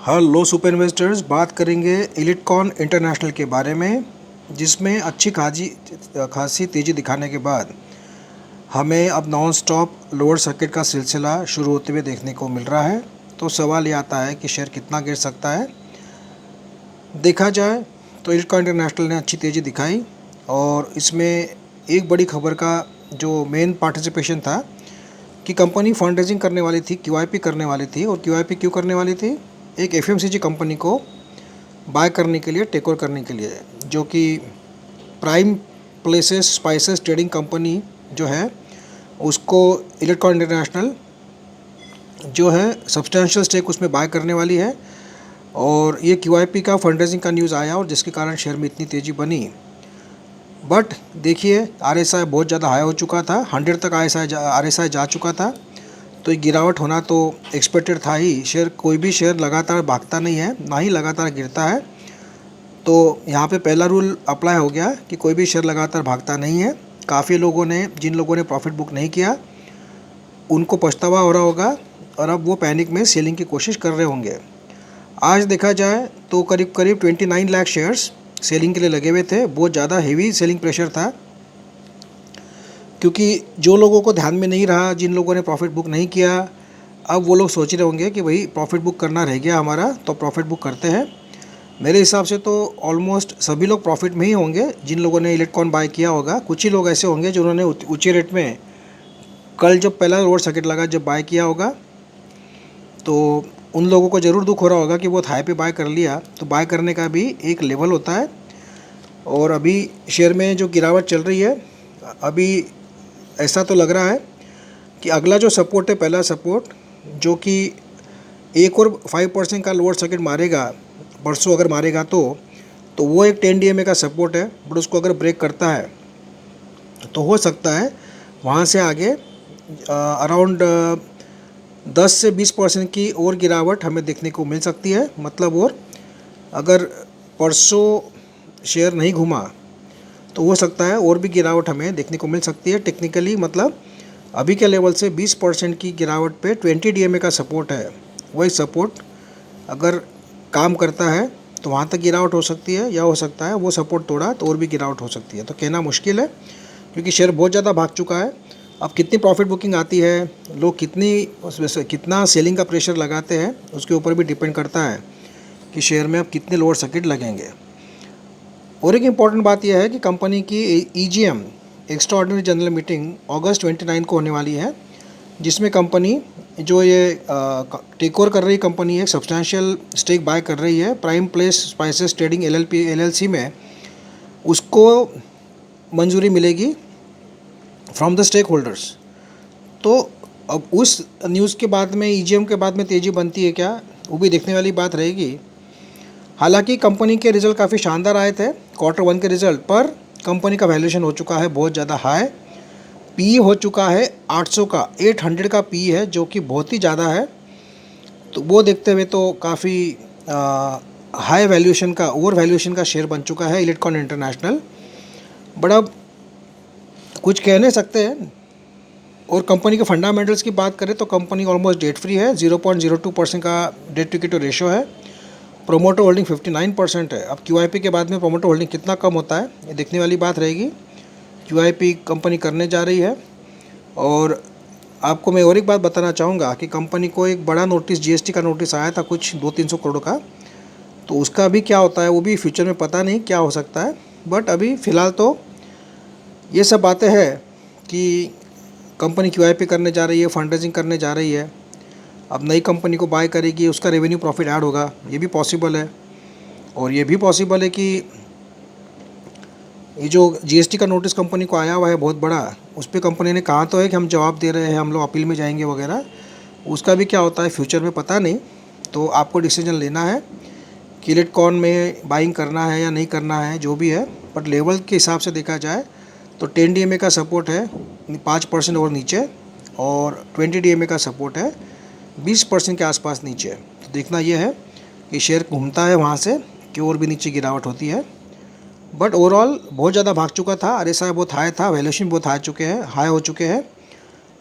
Hello super investors, बात करेंगे इलिटकॉन international के बारे में, जिसमें अच्छी खासी तेज़ी दिखाने के बाद हमें अब नॉन स्टॉप लोअर सर्किट का सिलसिला शुरू होते हुए देखने को मिल रहा है। तो सवाल ये आता है कि शेयर कितना गिर सकता है। देखा जाए तो इलिटकॉन इंटरनेशनल ने अच्छी तेज़ी दिखाई और इसमें एक बड़ी खबर का जो मेन पार्टिसिपेशन था कि कंपनी फंड रेजिंग करने वाली थी, क्यूआईपी करने वाली थी। और क्यूआईपी क्यों करने वाली थी? एक एफएमसीजी कंपनी को बाय करने के लिए, टेक ओवर करने के लिए, जो कि prime places spices trading company जो है, उसको इलिटकॉन इंटरनेशनल जो है सब्सटेंशियल स्टेक उसमें बाय करने वाली है। और ये क्यूआईपी का फंड रेजिंग का न्यूज़ आया और जिसके कारण शेयर में इतनी तेज़ी बनी। बट देखिए, आरएसआई बहुत ज़्यादा हाई हो चुका था, 100 तक आरएसआई जा चुका था। तो ये गिरावट होना तो एक्सपेक्टेड था ही। कोई भी शेयर लगातार भागता नहीं है, ना ही लगातार गिरता है। तो यहाँ पे पहला रूल अप्लाई हो गया कि कोई भी शेयर लगातार भागता नहीं है। काफ़ी लोगों ने, जिन लोगों ने प्रॉफिट बुक नहीं किया, उनको पछतावा हो रहा होगा और अब वो पैनिक में सेलिंग की कोशिश कर रहे होंगे। आज देखा जाए तो करीब करीब 29 लाख शेयर्स सेलिंग के लिए लगे हुए थे। बहुत ज़्यादा हेवी सेलिंग प्रेशर था, क्योंकि जो लोगों को ध्यान में नहीं रहा, जिन लोगों ने प्रॉफिट बुक नहीं किया, अब वो लोग सोच रहे होंगे कि भाई प्रॉफिट बुक करना रह गया हमारा, तो प्रॉफिट बुक करते हैं। मेरे हिसाब से तो ऑलमोस्ट सभी लोग प्रॉफिट में ही होंगे जिन लोगों ने इलेक्ट्रॉन बाय किया होगा। कुछ ही लोग ऐसे होंगे जिन्होंने ऊंचे रेट में कल जब पहला लोअर सर्किट लगा जब बाय किया होगा, तो उन लोगों को ज़रूर दुख हो रहा होगा कि बहुत हाई पे बाय कर लिया। तो बाय करने का भी एक लेवल होता है। और अभी शेयर में जो गिरावट चल रही है, अभी ऐसा तो लग रहा है कि अगला जो सपोर्ट है, पहला सपोर्ट जो कि एक और 5% का लोअर सर्किट मारेगा, परसों अगर मारेगा तो वो एक 10 DMA का सपोर्ट है। बट उसको अगर ब्रेक करता है तो हो सकता है वहाँ से आगे अराउंड 10 से 20% की और गिरावट हमें देखने को मिल सकती है। मतलब और अगर परसों शेयर नहीं घुमा तो हो सकता है और भी गिरावट हमें देखने को मिल सकती है। टेक्निकली मतलब अभी के लेवल से 20% की गिरावट पे 20 DMA का सपोर्ट है। वही सपोर्ट अगर काम करता है तो वहाँ तक गिरावट हो सकती है, या हो सकता है वो सपोर्ट तोड़ा तो और भी गिरावट हो सकती है। तो कहना मुश्किल है, क्योंकि शेयर बहुत ज़्यादा भाग चुका है। अब कितनी प्रॉफिट बुकिंग आती है, लोग कितना सेलिंग का प्रेशर लगाते हैं, उसके ऊपर भी डिपेंड करता है कि शेयर में अब कितने लोअर सर्किट लगेंगे। और एक इम्पॉर्टेंट बात यह है कि कंपनी की EGM extra ordinary general meeting अगस्त 29 को होने वाली है, जिसमें कंपनी जो ये टेक ओवर कर रही कंपनी है, सब्सटेंशियल स्टेक बाय कर रही है prime place spices trading LLC में, उसको मंजूरी मिलेगी फ्रॉम द स्टेक होल्डर्स। तो अब उस न्यूज़ के बाद में, EGM के बाद में तेज़ी बनती है क्या, वो भी देखने वाली बात रहेगी। हालांकि कंपनी के रिज़ल्ट काफ़ी शानदार आए थे, Q1 के रिज़ल्ट पर कंपनी का वैल्यूएशन हो चुका है बहुत ज़्यादा हाई। पी हो चुका है 800 का, 800 का पी है, जो कि बहुत ही ज़्यादा है। तो वो देखते हुए तो काफ़ी हाई वैल्यूएशन का, ओवर वैल्यूएशन का शेयर बन चुका है इलिटकॉन इंटरनेशनल। बट अब कुछ कह नहीं सकते हैं। और कंपनी के फंडामेंटल्स की बात करें तो कंपनी ऑलमोस्ट डेट फ्री है, 0.02% का डेट टू इक्विटी रेशो है। प्रोमोटर होल्डिंग 59% है। अब क्यूआईपी के बाद में प्रोमोटर होल्डिंग कितना कम होता है, ये देखने वाली बात रहेगी। क्यूआईपी कंपनी करने जा रही है। और आपको मैं और एक बात बताना चाहूँगा कि कंपनी को एक बड़ा नोटिस, GST का नोटिस आया था कुछ 200-300 करोड़ का। तो उसका भी क्या होता है वो भी फ्यूचर में पता नहीं क्या हो सकता है। बट अभी फ़िलहाल तो ये सब बातें हैं कि कंपनी क्यूआईपी करने जा रही है, फंड रेजिंग करने जा रही है। अब नई कंपनी को बाय करेगी, उसका रेवेन्यू प्रॉफिट ऐड होगा, ये भी पॉसिबल है। और ये भी पॉसिबल है कि ये जो GST का नोटिस कंपनी को आया हुआ है बहुत बड़ा, उस पर कंपनी ने कहा तो है कि हम जवाब दे रहे हैं, हम लोग अपील में जाएंगे वगैरह। उसका भी क्या होता है फ्यूचर में पता नहीं। तो आपको डिसीजन लेना है कि इलिटकॉन में बाइंग करना है या नहीं करना है, जो भी है। बट लेवल के हिसाब से देखा जाए तो 10 DMA का सपोर्ट है 5% और नीचे, और 20 DMA का सपोर्ट है 20% के आसपास नीचे। तो देखना यह है कि शेयर घूमता है वहाँ से कि और भी नीचे गिरावट होती है। बट ओवरऑल बहुत ज़्यादा भाग चुका था, RSI बहुत हाई था, वैल्यूएशन बहुत हाई हो चुके हैं।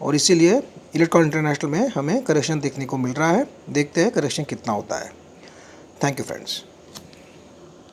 और इसीलिए इलिटकॉन इंटरनेशनल में हमें करेक्शन देखने को मिल रहा है। देखते हैं करेक्शन कितना होता है। Thank you friends.